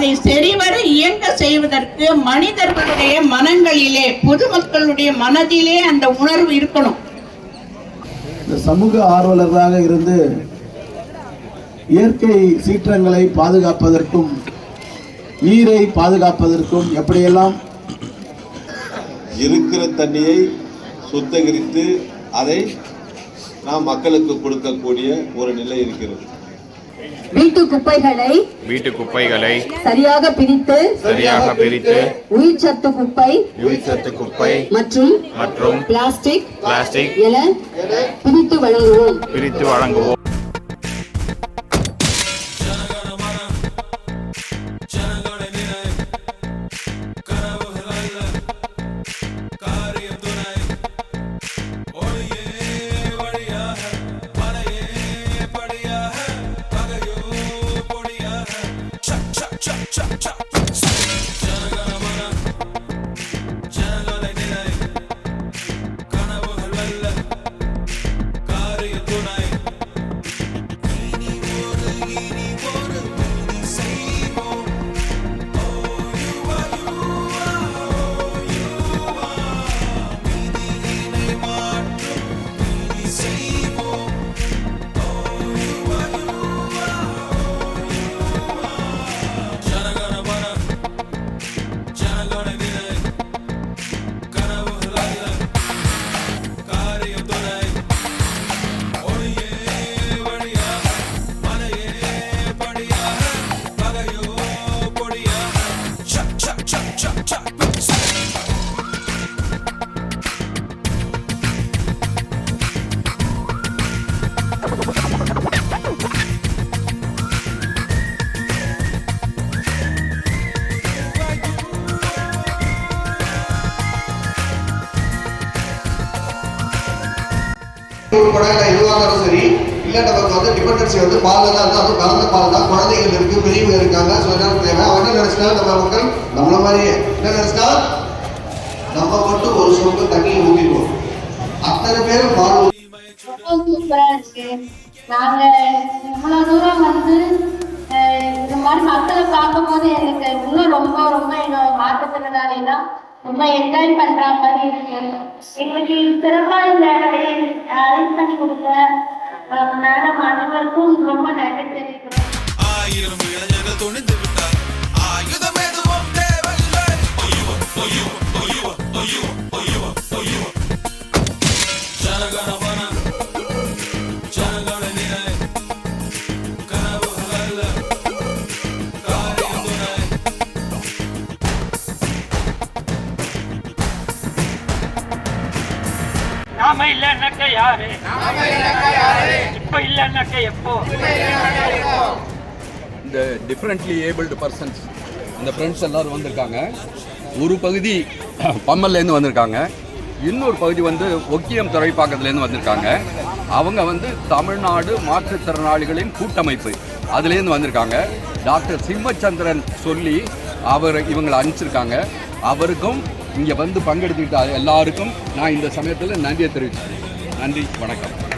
அதை சரிவர இயங்க செய்வதற்கு மனிதர்களுடைய மனங்களிலே, பொதுமக்களுடைய மனதிலே அந்த உணர்வு இருக்கணும். சமூக ஆர்வலராக இருந்து இயற்கை சீற்றங்களை பாதுகாப்பதற்கும் நீரை பாதுகாப்பதற்கும் எப்படியெல்லாம் இருக்கிற தண்ணியை சுத்தகரித்து அதை நாம் மக்களுக்கு கொடுக்கக்கூடிய ஒரு நிலை இருக்கிறது. வீட்டு குப்பைகளை சரியாக பிரித்து உயிர்ச்சத்து குப்பை மற்றும் பிளாஸ்டிக் என பிரித்து வழங்குவோம். எதுவாக சரி இல்லை, நமக்கு வந்து டிபெண்டன்சி வந்து பாலில் தான் இருக்குது. அதுவும் கலந்த பால் தான். குழந்தைகள் இருக்குது, பெரியவங்க இருக்காங்க. ஸோ என்ன தேவை, அவன் என்ன நினைச்சிட்டா, நம்ம மக்கள் நம்மள மாதிரியே என்ன நினைச்சிட்டா, நம்ம மட்டும் ஒரு சொம்பு தண்ணியை ஊற்றிடுவோம். அத்தனை பேரும் பால் சூப்பரா இருக்கு. நாங்க இவ்வளவு தூரம் வந்து இந்த மாதிரி மக்களை பார்க்கும் போது எனக்கு இன்னும் ரொம்ப ரொம்ப எங்க மாற்றத்தினாலாம் ரொம்ப என்ஜாய் பண்ற மாதிரி இருக்கு. எங்களுக்கு சிறப்பா இந்த அரேஞ்ச் பண்ணி கொடுத்த மேடம் அனைவருக்கும் ரொம்ப நன்றி தெரிவிக்கிறேன். நாம இல்லைன்னாக்க யாரு, இப்ப இல்லைன்னாக்க எப்போ. இந்த டிஃப்ரெண்ட்லி ஏபிள்டு பர்சன்ஸ் அந்த ஃப்ரெண்ட்ஸ் எல்லாரும் வந்திருக்காங்க. ஒரு பகுதி பம்மல்லேருந்து வந்திருக்காங்க, இன்னொரு பகுதி வந்து ஒக்கியம் துறைப்பாக்கத்துலேருந்து வந்திருக்காங்க. அவங்க வந்து தமிழ்நாடு மாற்றுத்திறனாளிகளின் கூட்டமைப்பு அதுலேருந்து வந்திருக்காங்க. டாக்டர் சிம்மச்சந்திரன் சொல்லி இவங்களை அனுப்பிச்சிருக்காங்க. அவருக்கும் இங்கே வந்து பங்கெடுத்துக்கிட்ட எல்லாருக்கும் நான் இந்த சமயத்தில் நன்றியை தெரிவிச்சுக்கிறேன். நன்றி, வணக்கம்.